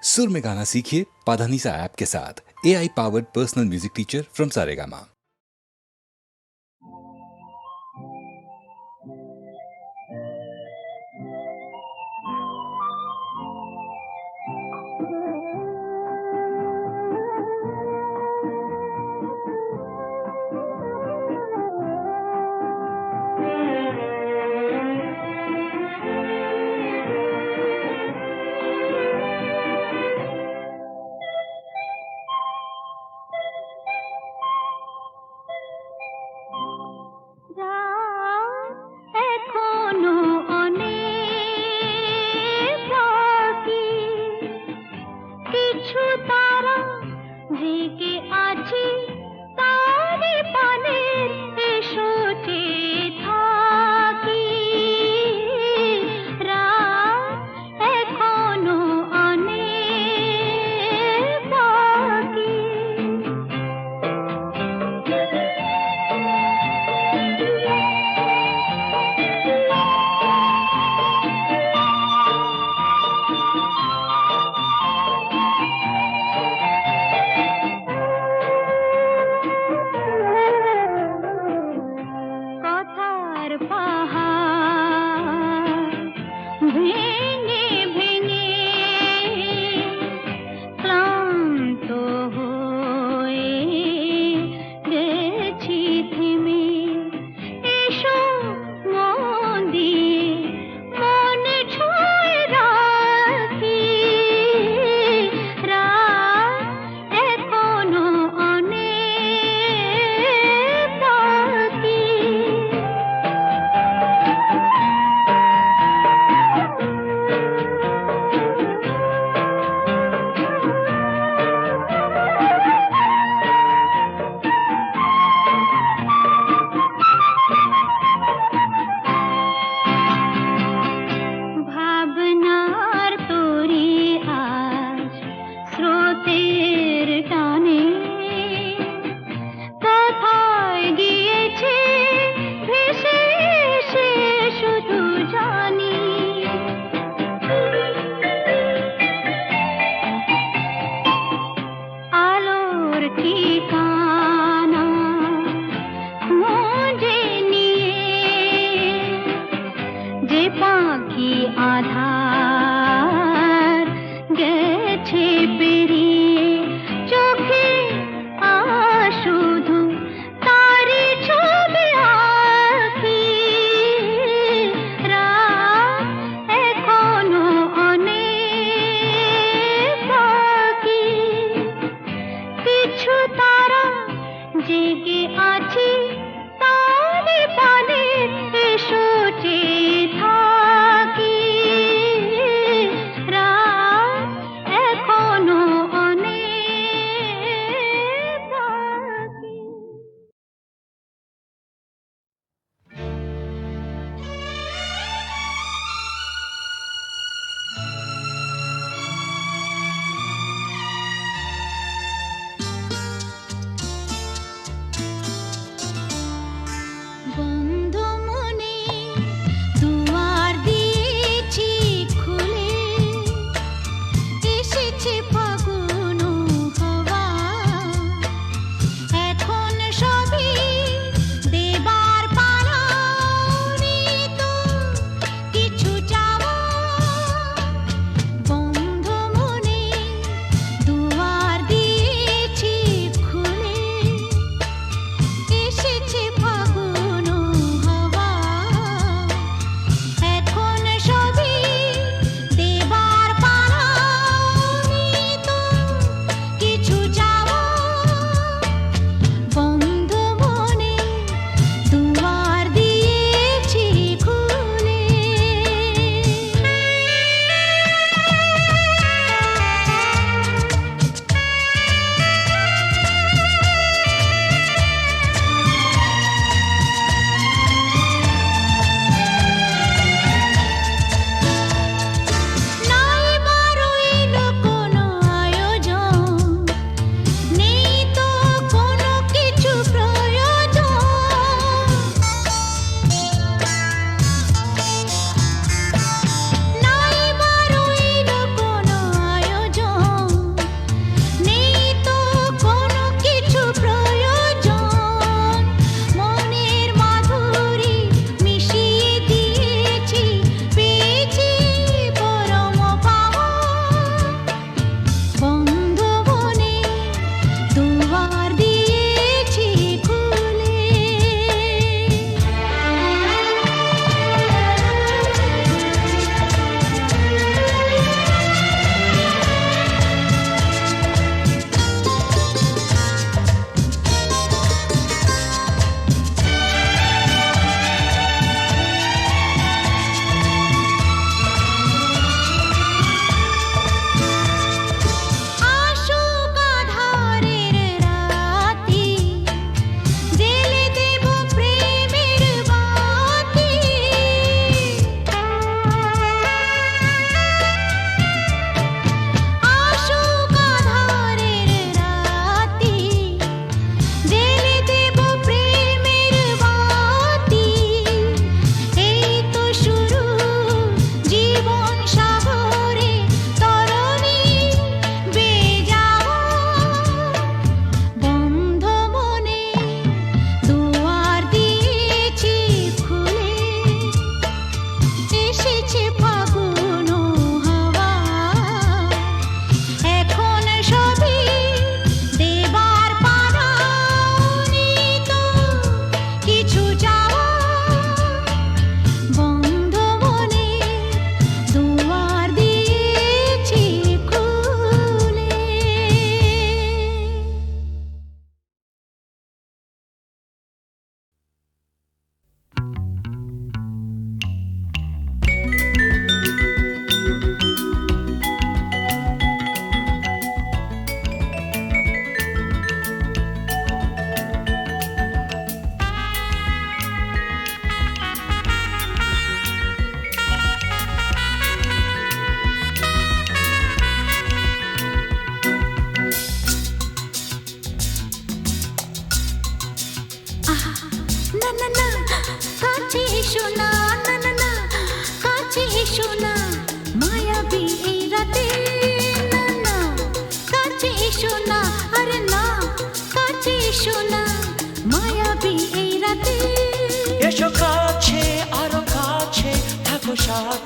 सुर में गाना सीखिए पाधानीसा ऐप के साथ। AI powered personal music teacher from Saregama. এখনো অনেক বাকি, কিছু তারা জেগে আছে তারে পানে, এসো চেয়ে থাকি। রাত এখনো অনেক বাকি।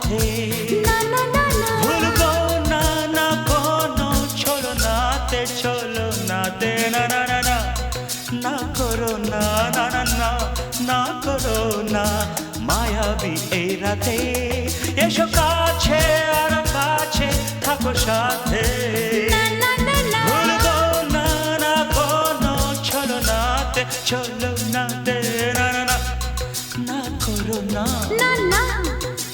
সাথে না না না না ভুলবো না না কোনো ছলনাতে ছলনাতে না না না না না করো না না না না না করো না মায়াবী এই রাতে এসো কাছে আর কাছে থাকো সাথে না না না না ভুলবো না না কোনো ছলনাতে ছলনাতে না না না না করো না না না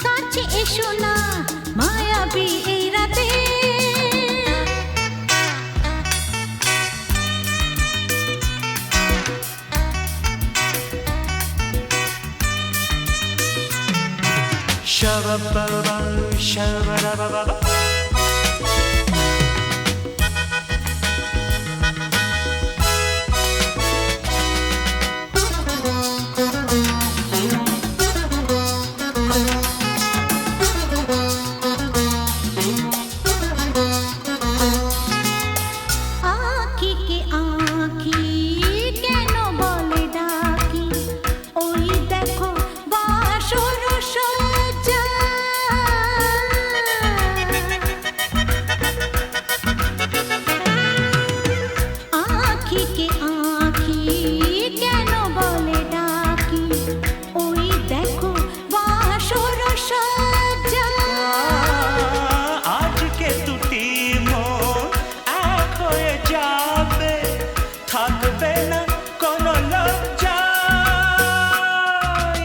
কাছে এসো না মায়াবী এই রাতে Shabba-ba-ba, shabba-da-ba-ba-ba. আঁখি কে আঁখি কেন বলে ডাকি ওই দেখো বাসর সজ্জা আঁখি কে আঁখি কেন বলে ডাকি ওই দেখো বাসর সজ্জা আজকে দুটি মন এক হয়ে যাবে থাকবে না কোনো লজ্জা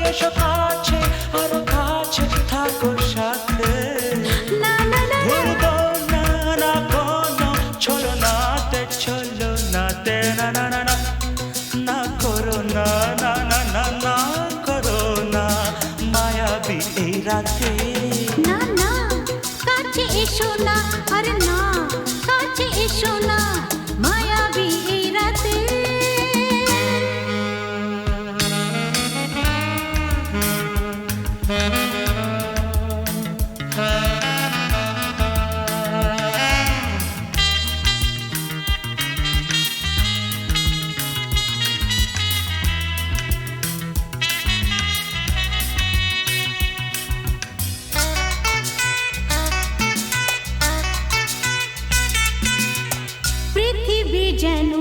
এসো কাছে আরো কাছে থাকো সাথে না না না ভুলবো না না কোনো ছলনাতে ছলনাতে না না না না না করো না না না না না করো না মায়াবী এই রাতে না না কাছে এসো না আরে না কাছে এসো না মায়াবী এই রাতে পৃথিবী যেন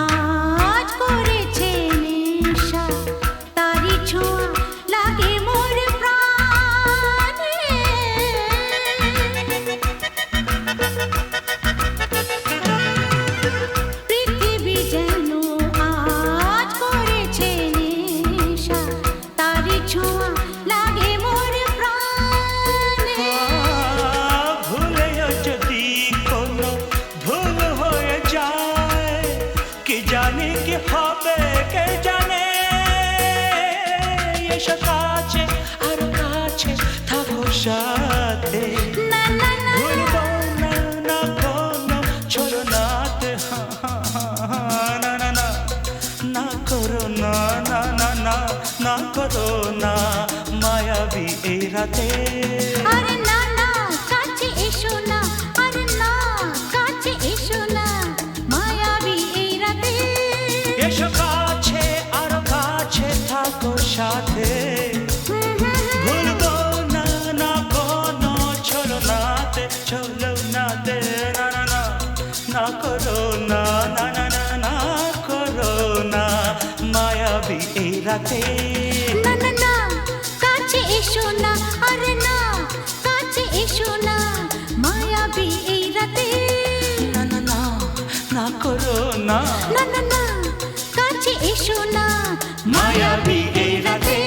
আজ করেছে নেশা তারি ছোঁয়া লাগে মোর প্রাণে পৃথিবী যেন আজ করেছে নেশা তারি ছোঁয়া লাগে মোর প্রাণে ভুলেও যদি কোনো ভুল হয়ে যায় কি জানি কি হবে কে জানে এসো কাছে আর কাছে থাকো সাথে না না না ভুলবো না না কোনো ছলনাতে না না না না করো না না না না না করো না মায়াবী এই রাতে আরে না না কাছে এসো না আরে না কাছে এসো না মায়াবী এই রাতে এসো কাছে আর কাছে থাকো সাথে ভুলবো না না কোনো ছলনাতে ছলনাতে না না না না করো না না না না না করো না মায়াবী এই রাতে না না না কাছে এসো না আরে না কাছে এসো না মায়াবী এই রাতে না না না না করো না না না না কাছে এসো না মায়াবী এই রাতে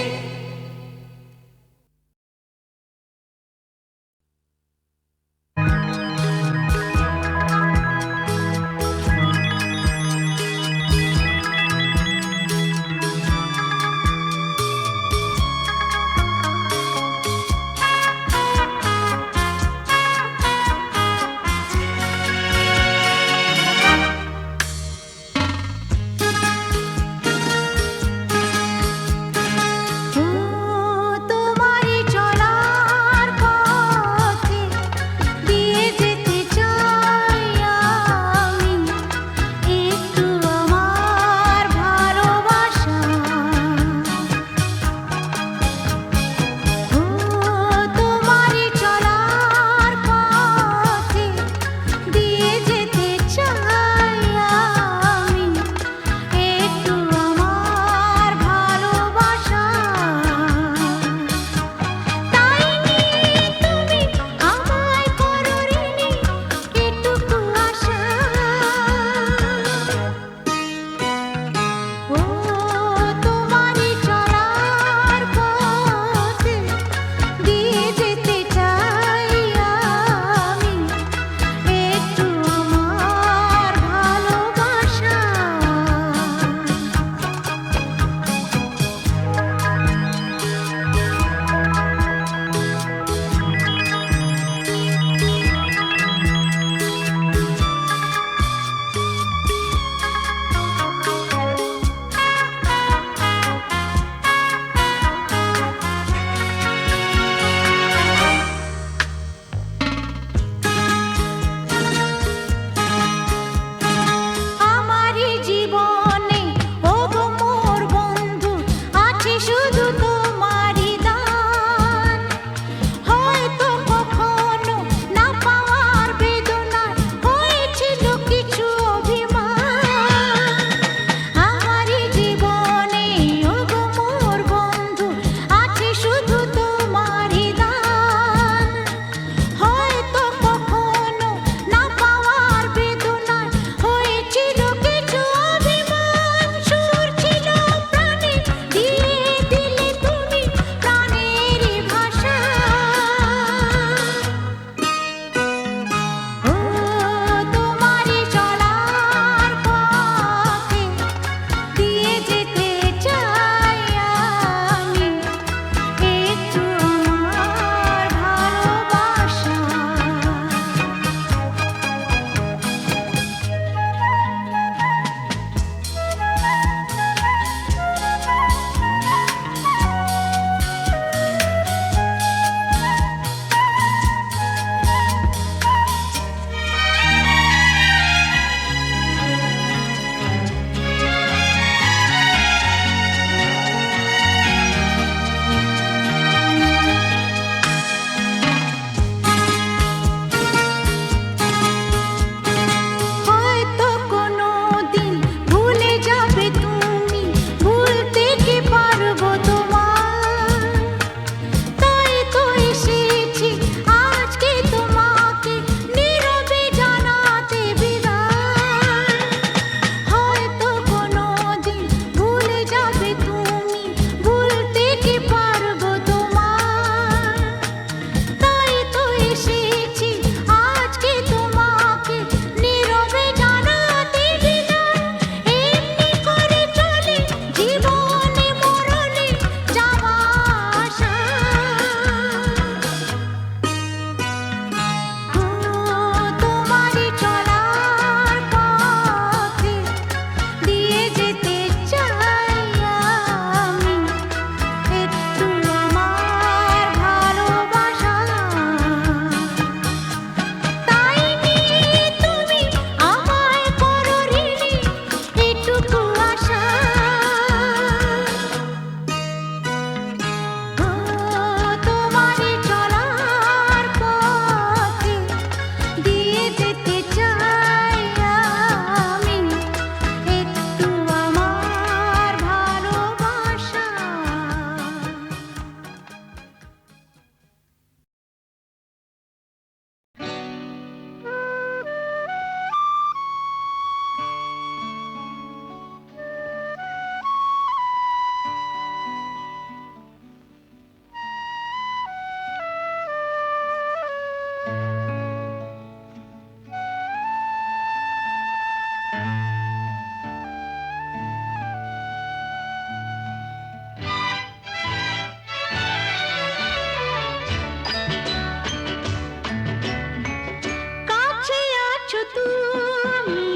আছো তুমি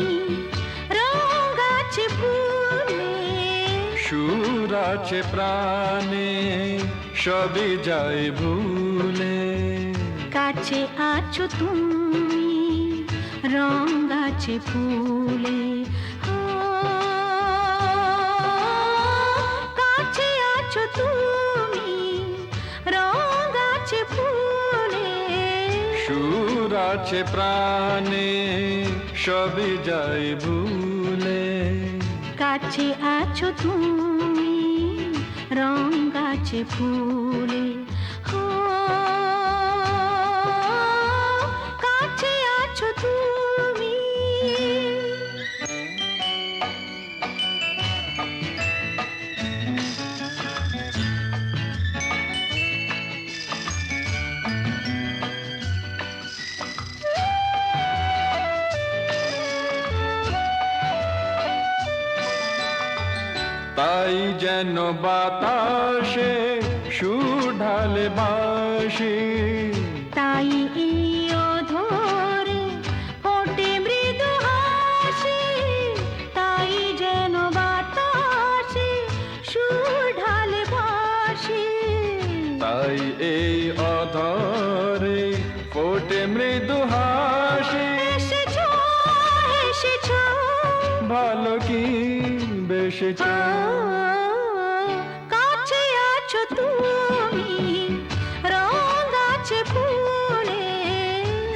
রঙ আছে ফুলে সুর আছে প্রাণে সবই যায় ভুলে কাছে আছো তুমি রঙ আছে ফুলে ও, কাছে আছো তুমি রঙ আছে ফুলে সুর আছে প্রাণে সবই যায় ভুলে কাছে আছো তুমি রঙ আছে ফুলে ও, কাছে আছো তুমি তাই যেন বাতাসে সুর ঢালে বাঁশি তাই এই অধরে ফোটে মৃদু হাসি তাই যেন বাতাসে সুর ঢালে বাঁশি তাই এই অধরে ফোটে মৃদু হাসি এসেছো এসেছো ভালো কি বেসেছ কাছে আছো তুমি রঙ আছে ফুলে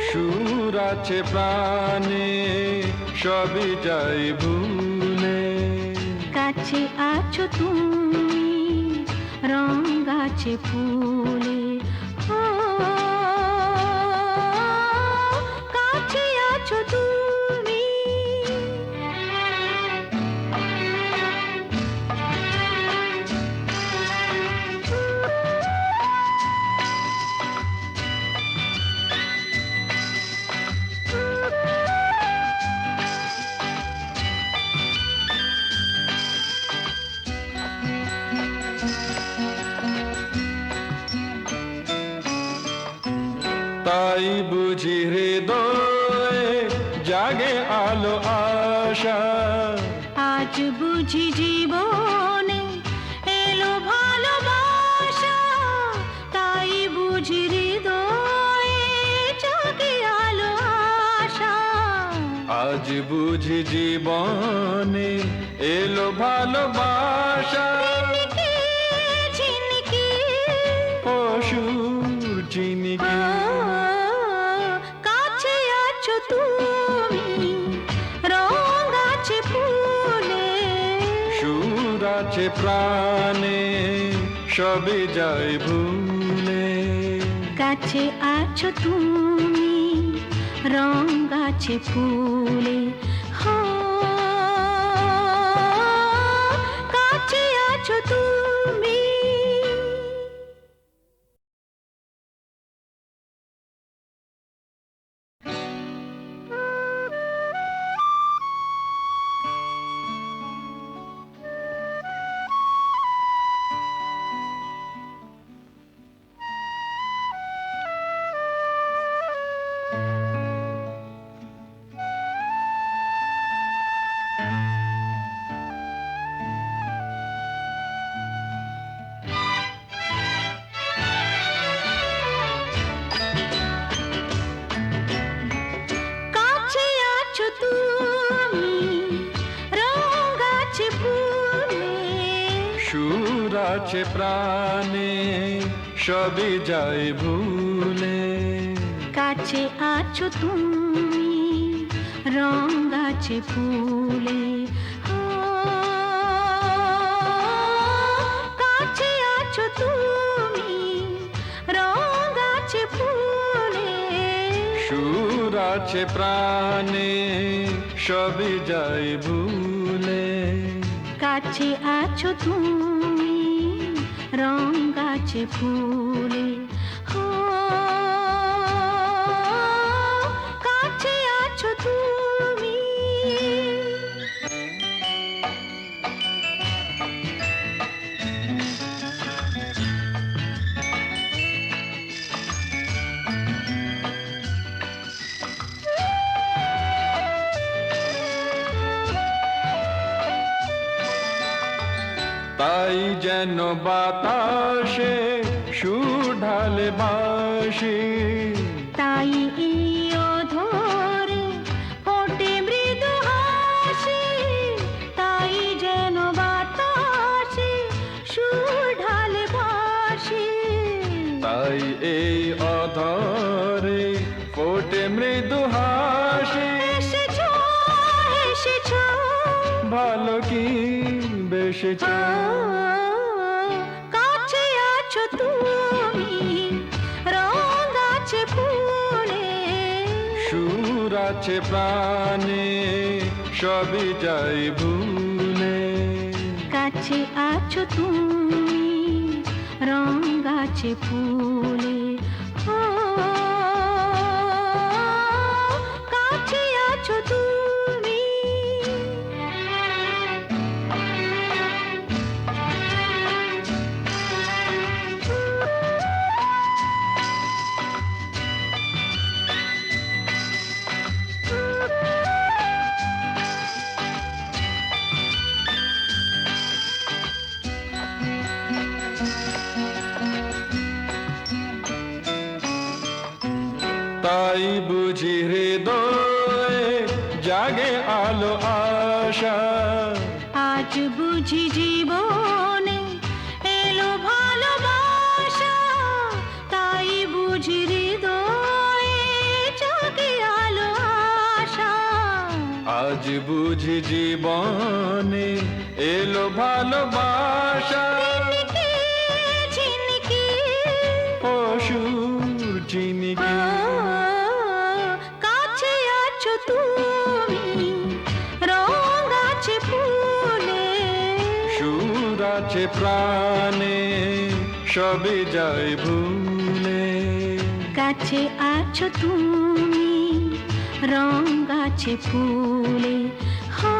সুর আছে প্রাণে সবই যাই ভুলে কাছে আছো তুমি রঙ আছে ফুলে ও, কাছে আছো তুমি তাই বুঝি হৃদয়ে জাগে আলো আশা আজ বুঝি জীবনে এলো ভালোবাসা তাই বুঝি হৃদয়ে জাগে আলো আশা আজ বুঝি জীবনে এলো ভালোবাসা ঝিনকে ঝিনকে অসুর চিনিকে কাছে আছো তুমি রঙ আছে ফুলে সুর আছে প্রাণে সবই যায় ভুলে কাছে আছো তুমি রঙ আছে ফুলে হো কাছে আছো তুমি কাছে আছো তুমি রঙ আছে ফুলে সুর আছে প্রাণে সবই যায় ভুলে কাছে আছো তুমি রঙ আছে ফুলে ও, কাছে আছো তুমি রঙ আছে ফুলে সুর আছে প্রাণে সবই যায় ভুলে কাছে আছো তুমি রঙ আছে ফুলে ও, কাছে আছো তুমি তাই যেন বাতাসে সুর ঢালে বাঁশি, তাই এই অধরে ফোটে মৃদু হাসি, তাই যেন বাতাসে সুর ঢালে বাঁশি। তাই এই অধরে ফোটে মৃদু হাসি। এসেছো এসেছো ভালো কি বেসেছো, কাছে আছো তুমি, রঙ আছে ফুলে, সুর আছে প্রাণে সবই যাই ভুলে। কাছে আছো তুমি, রঙ আছে ফুলে, ও কাছে আছো তুমি। তাই বুঝি হৃদয়ে জাগে আলো আশা, আজ বুঝি জীবনে এলো ভালোবাসা, তাই বুঝি হৃদয়ে জাগে আলো আশা। আজ বুঝি জীবনে এলো ভালোবাসা। ঝিনকে ঝিনকে অসুর চিনিকে কাছে আছো তুমি, রঙ আছে ফুলে, সুর আছে প্রাণে সবই যাই ভুলে। কাছে আছো তুমি, রঙ আছে ফুলে, হো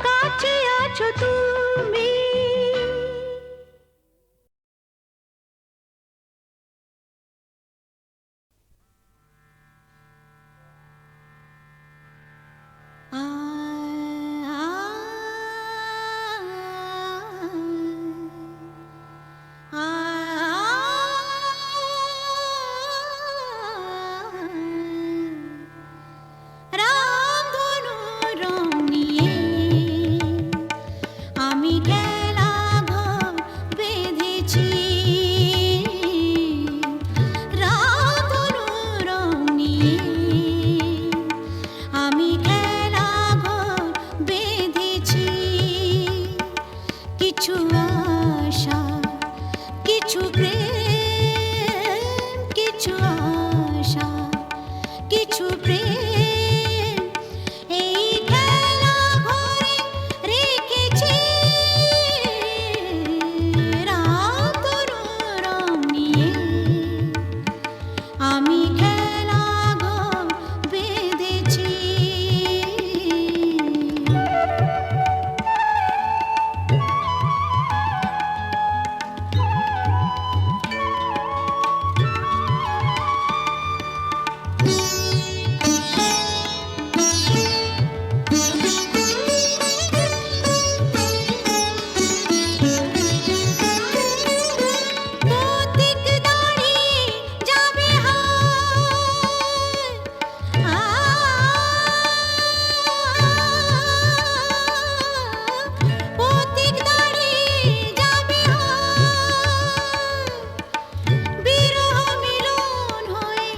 কাছে আছো তুমি। রামধনু রং নিয়ে আমি খেলা ঘর বেঁধেছি, রামধনু রং নিয়ে আমি খেলা ঘর বেঁধেছি। কিছু আশা কিছু প্রেম, কিছু আশা কিছু প্রেম, এই খেলা ঘরে রেখেছি। রামধনু রং নিয়ে আমি খেলা ঘর বেঁধেছি। পথিক দাঁড়িয়ে যাবে পথিক দাঁড়িয়ে যাবে বিরহ মিলন হয়ে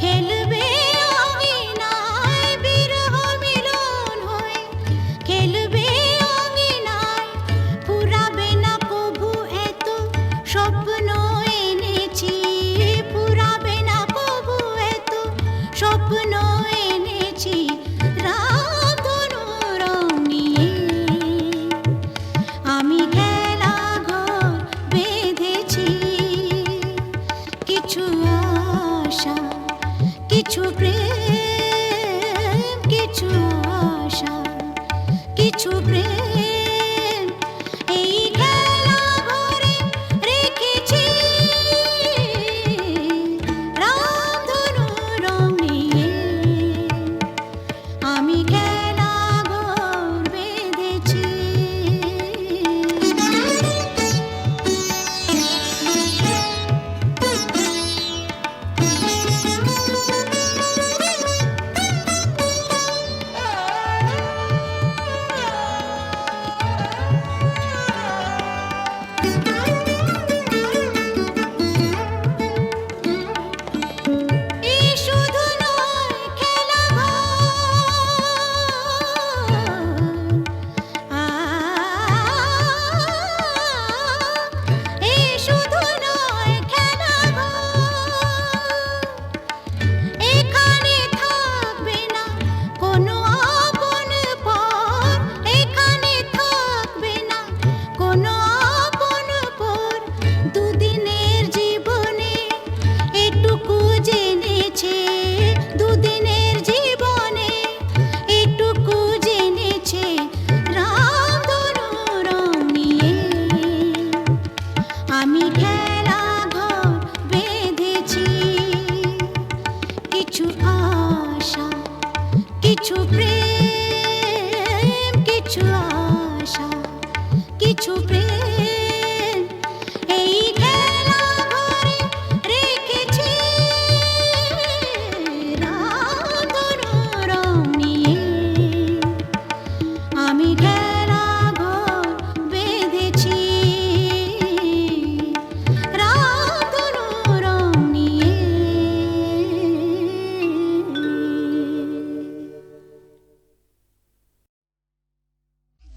খেলবে অঙ্গিনায়, বিরহ মিলন হয়ে খেলবে অঙ্গিনায়। ফুরাবে না কভু এত স্বপ্ন এনেছি, ফুরাবে না কভু এত স্বপ্ন এনেছি। রামধনু রং নিয়ে আমি খেলা ঘর বেঁধেছি। কিছু আশা কিছু প্রেম, কিছু আশা কিছু প্রেম, এই খেলা ঘরে রেখেছি। রামধনু রং নিয়ে আমি খেলা ঘর বেঁধেছি। কিছু আশা, কিছু প্রেম, কিছু আশা, কিছু প্রেম, এই খেলা ঘরে রেখেছি রাগর রং নিয়ে। আমি খেলা ঘর বেঁধেছি রাগর রং নিয়ে।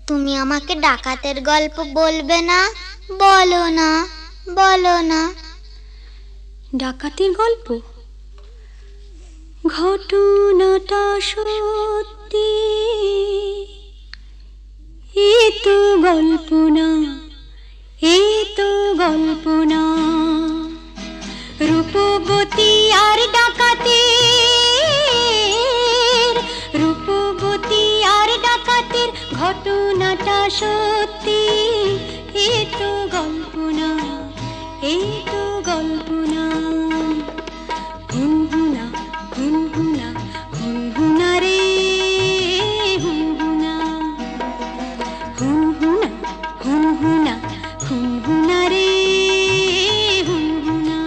তুমি আমাকে ডাকাতের গল্প বলবে না? বলো না, বলো না। ডাকাতির গল্প? ঘটনাটা সত্যি, এ তো গল্প না, এ তো গল্প না। রূপবতী আর ডাকাতের, রূপবতী আর ডাকাতের ঘটনাটা সত্যি, এ তো গল্প না, এ তো গল্প না। হুনহুনা হুনহুনা হুনহুনা রে হুনহুনা, হুনহুনা হুনহুনা হুনহুনা রে হুনহুনা।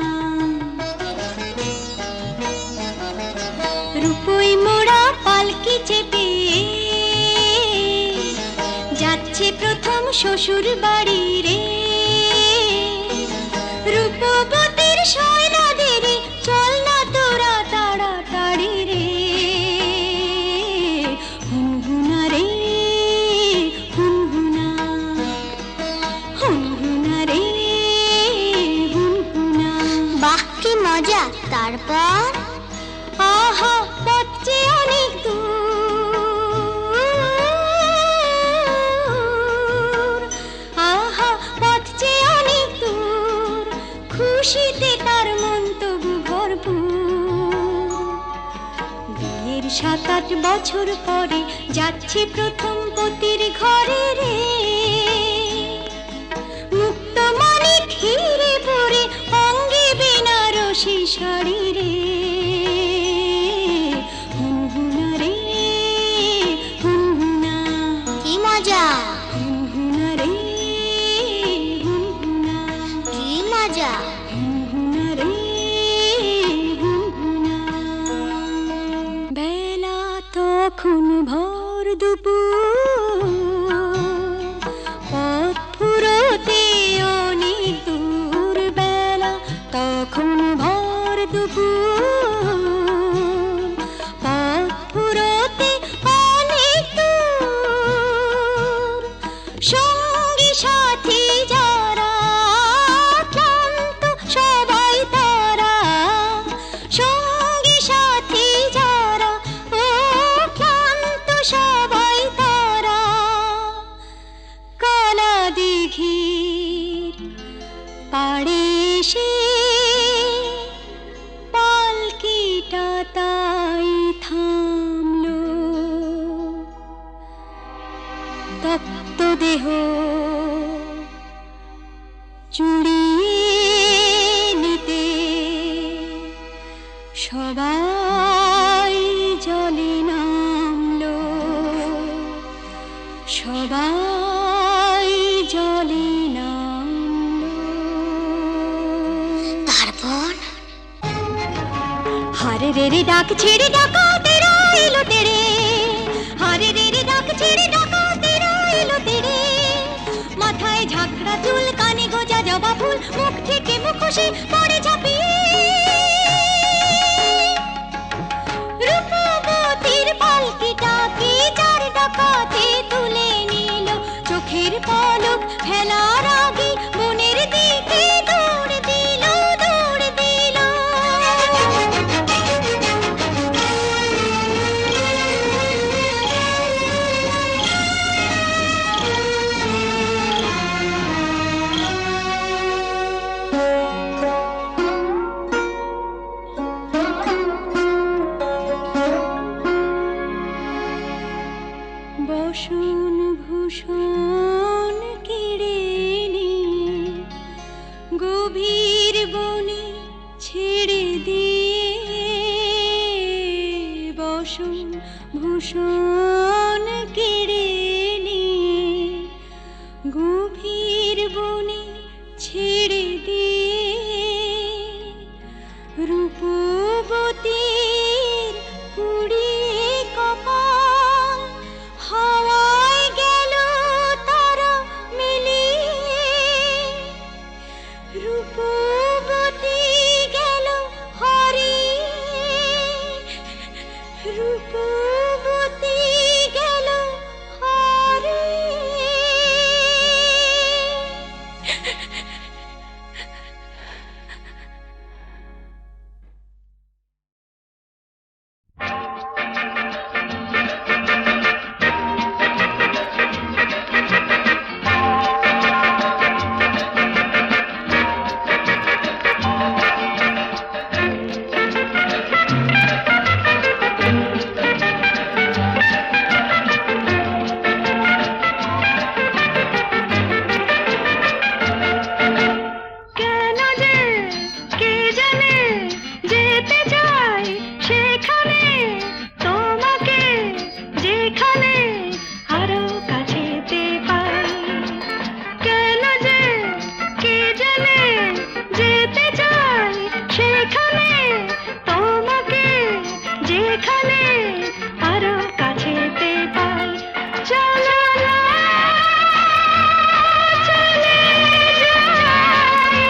রূপই মোড়া পালকি চেপে যাচ্ছে প্রথম শ্বশুর বাড়ি রে। রূপবতীর শয়নাদের চল না তোরা তাড়াতাড়ি রে। হুনহুনা রে হুনহুনা, হুনহুনা রে হুনহুনা। বাহ কি মজা! তারপর? আহা পথ যে অনেক দূর, আহা পথ যে অনেক দূর, খুশিতে তার মন তবু ভরপুর। বিয়ের 7-8 বছর পরে যাচ্ছে প্রথম পতির ঘরে রে। মুক্ত মানিক হিরে পরে অঙ্গে বেনারসি শাড়ি রে। হুনহুনা রে হুনহুনা, কি মজা! হুনহুনা রে হুনহুনা, কি মজা! হুনহুনা রে হুনহুনা। বেলা তখন ভর দুপুর, পথ ফুরোতে অনেক দূর। বেলা তখন ভর দুপুর, পথ ফুরোতে অনেক দূর। সঙ্গী সাথী যারা ক্লান্ত সবাই তারা, সঙ্গী সাথী যারা ও ক্লান্ত সবাই তারা। কালা দিঘির পাড়ে এসে পালকিটা তাই থামলো। তপ্ত দেহ চুড়িয়ে নিতে সবাই জলে নামলো, সবাই জলে নামলো। তারপর? হারে রে রে ডাক ছেড়ে ডাকাতেরা এলো তেরে, হারে রে রে ডাক ছেড়ে ডাকাতেরা এলো তেরে। মাথায় ঝাঁকড়া চুল, কানে গোজা জবা ফুল, মুখ থেকে মুখোশে পড়ে ঝাঁপিয়ে। রূপবতীর পালকিটাকে চার ডাকাতে তুলে নিল, চোখের পলক ফেলার আগে মনের দিকে দৌড় দিল, দৌড় দিল। বসন ভূষণ কেড়ে নিয়ে গভীর বনে ছেড়ে দিয়ে ভূষণ ভূষণ কেড়ে নিয়ে গভীর বনে ছেড়ে দিয়ে রূপবতীর পুড়িয়ে কপাল হাওয়ায় গেল তারা মিলিয়ে রূপবতী গেল হারিয়ে রূপবতী গেল হারিয়ে কেন যে কে জানে যেতে চাই সেখানে তোমাকে যেখানে আরো কাছেতে পাই কেন যে কে জানে যেতে চাই সেখানে তোমাকে যেখানে আরো কাছেতে পাই চলো না চলে যাই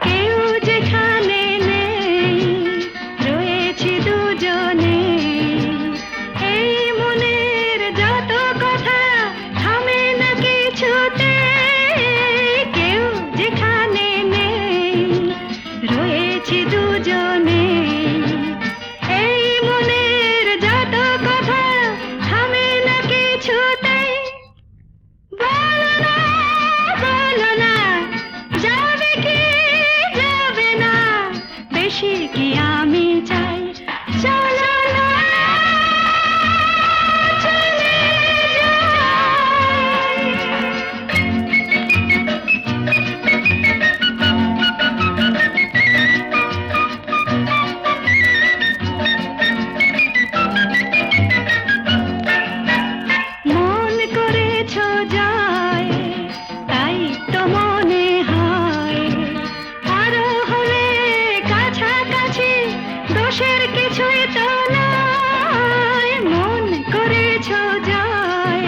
কেউ যেখানে নেই রয়েছি দুজনে এই মনের যত কথা থামে না কিছুতে কেউ যেখানে নেই রয়েছি দুজনে এই মনের যত কথা থামে না কিছুতে বলো না যাবে কি যাবে না বেশি কি আমি চাই চলো না চলে যাই মন করেছ যায় তাই তো মনে হয় আরো হলে কাছাকাছি দোষের কিছুই তো নয় মন করেছ যায়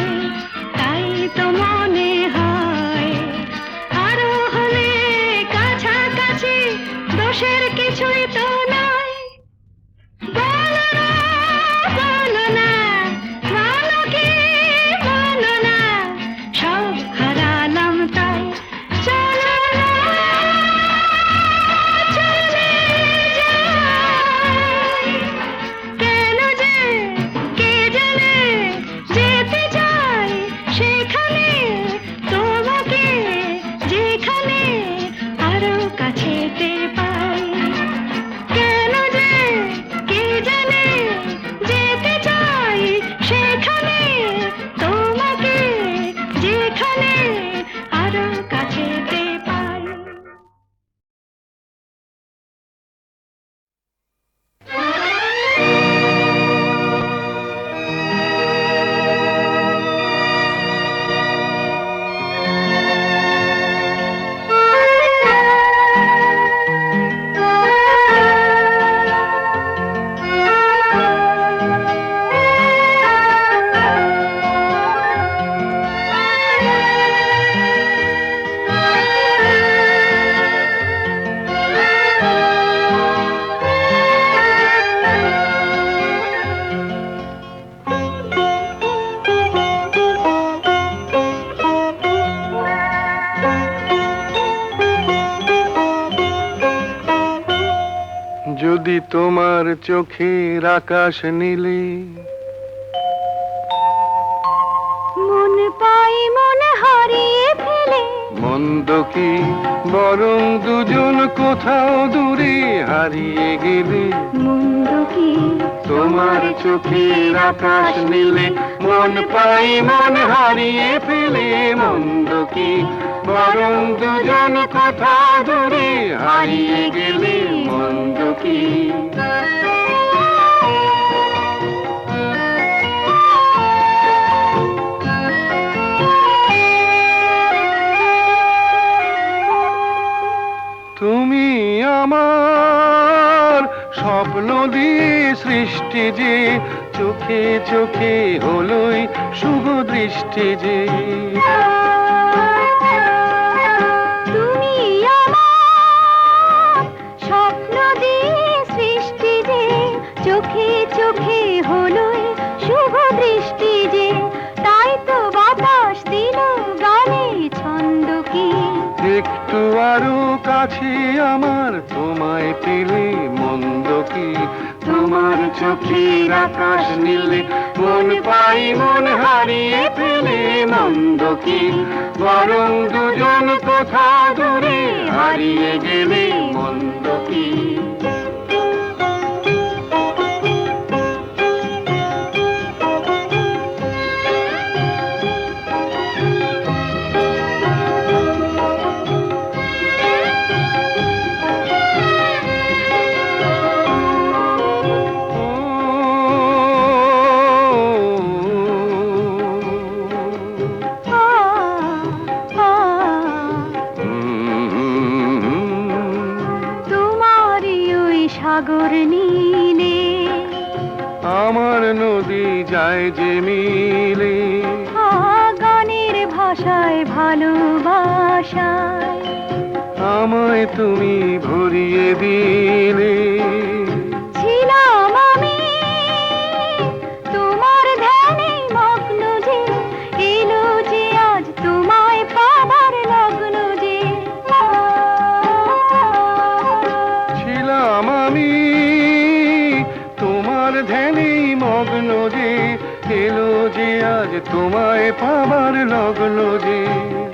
তাই তো মনে হয় আরো হলে কাছাকাছি দোষের কিছুই তো নয় বলো না মানো কি বলো না সব হারালাম তাই চলো না চলে যাই কেন যে কে জানে যেতে চাই সেখানে তোমাকে যেখানে আরো কাছেতে পাই কেন যে কে জানে যেতে চাই সেখানে তোমাকে যেখানে আরো কাছেতে পাই যদি তোমার চোখের আকাশ নীলে মন পাই মন হারিয়ে ফেলে মন মন্দ কি বরং দুজন কোথাও দূরে হারিয়ে গেলে মন্দ কি তোমার চোখের আকাশ নীলে মন পাই মন হারিয়ে ফেলে মন্দ কি বরং দুজন কোথাও দূরে হারিয়ে গেলে মন্দ কি তুমি আমার স্বপ্ন দিয়ে সৃষ্টি যে চোখে চোখে হলোই শুভ দৃষ্টি যে তুমি আমার স্বপ্ন দিয়ে সৃষ্টি যে চোখে চোখে হলোই শুভ দৃষ্টি যে তাই তো বাতাস দিল গানে ছন্দ কি একটু আরো কাছে আমার তোমায় পেলে মন্দ কি তোমার চোখের আকাশ নীলে মন পাই মন হারিয়ে ফেলে মন্দ কি বরং দুজন কোথা দূরে হারিয়ে গেলে মন্দ কি সাগর নীলে আমার নদী যায় যে মিলে গানের ভাষায় ভালোবাসায় আমায় তুমি ভরিয়ে দিলে ছিলাম আমি তোমার ধ্যানে মগ্ন যে এলো যে আজ তোমায় পাবার লগ্ন যে ছিলাম আমি তোমার ধ্যানে মগ্ন যে এলো যে আজ তোমায় পাবার লগ্ন যে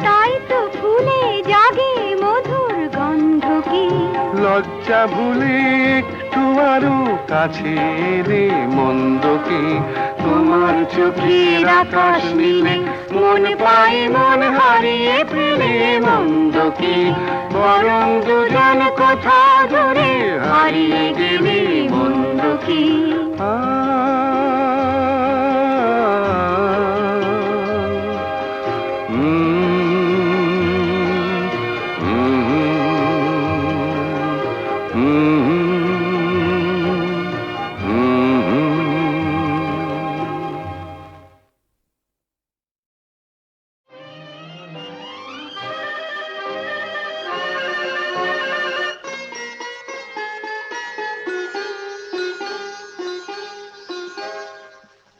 তাই তো ফুলে জাগে মধুর গন্ধ কি লজ্জা ভুলে একটু আরো কাছে এলে মন্দ কি তোমার চোখের আকাশ নীলে মন পাই মন হারিয়ে ফেলে মন্দ কি বরং দুজন কোথা দূরে হারিয়ে গেলে মন্দ কি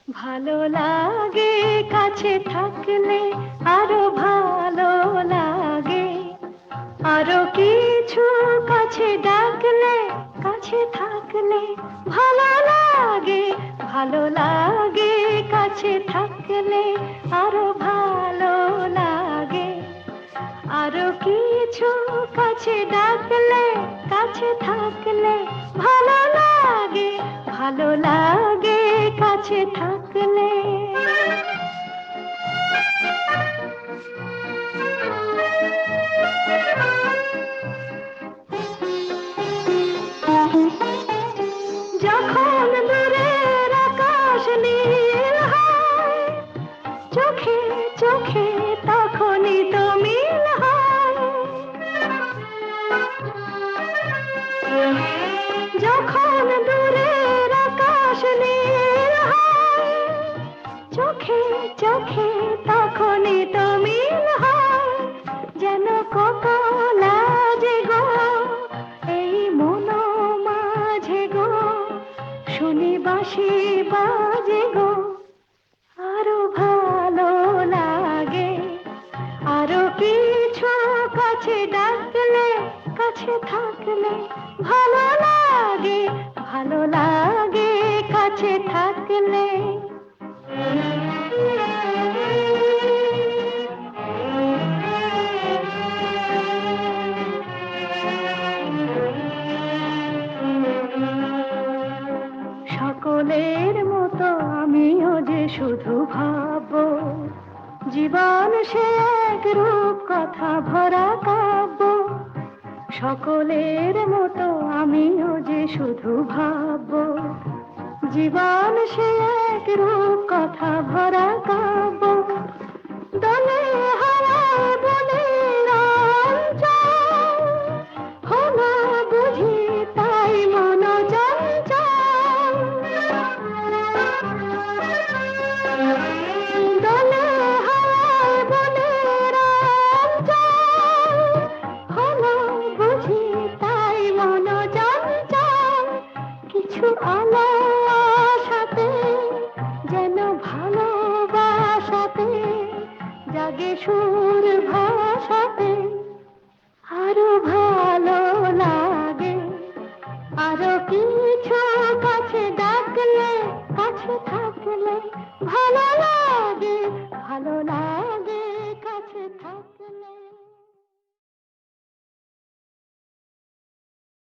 ভালো লাগে কাছে থাকলে আরো ভালো লাগে আরো কিছু কাছে ডাকলে কাছে থাকলে ভালো লাগে কাছে থাকলে আরো ভালো লাগে আরো কিছু কাছে ডাকলে কাছে থাকলে ভালো লাগে কাছে থাকলে যখন দূরের আকাশ নীল হয় চোখে চোখে তখনই তো মিল হয় যখন দূরের আকাশ নীল হয় চোখে চোখে তখনই তো মিল হয় যেন কত লাজে গো এই মন মাঝে গো শুনি বাঁশি বাজে গো আরো ভালো লাগে আরো কিছু কাছে ডাকলে কাছে থাকলে ভালো লাগে কাছে থাকলে শুধু ভাববো জীবন সে এক রূপ কথা ভরা কাব্য সকলের মতো আমিও যে শুধু ভাববো জীবন সে এক রূপ কথা ভরা কাব্য দলে হারায় বলে রঞ্জন হলো বুঝি তাই মন চঞ্চল দলে হারায় বলে রঞ্জন হলো বুঝি তাই মন চঞ্চল কিছু আলো আশাতে যেন ভালোবাসাতে জাগে সুর ভাষাতে আরো ভালো লাগে আরো কিছু কাছে ডাকলে কাছে থাকলে ভালো লাগে কাছে থাকলে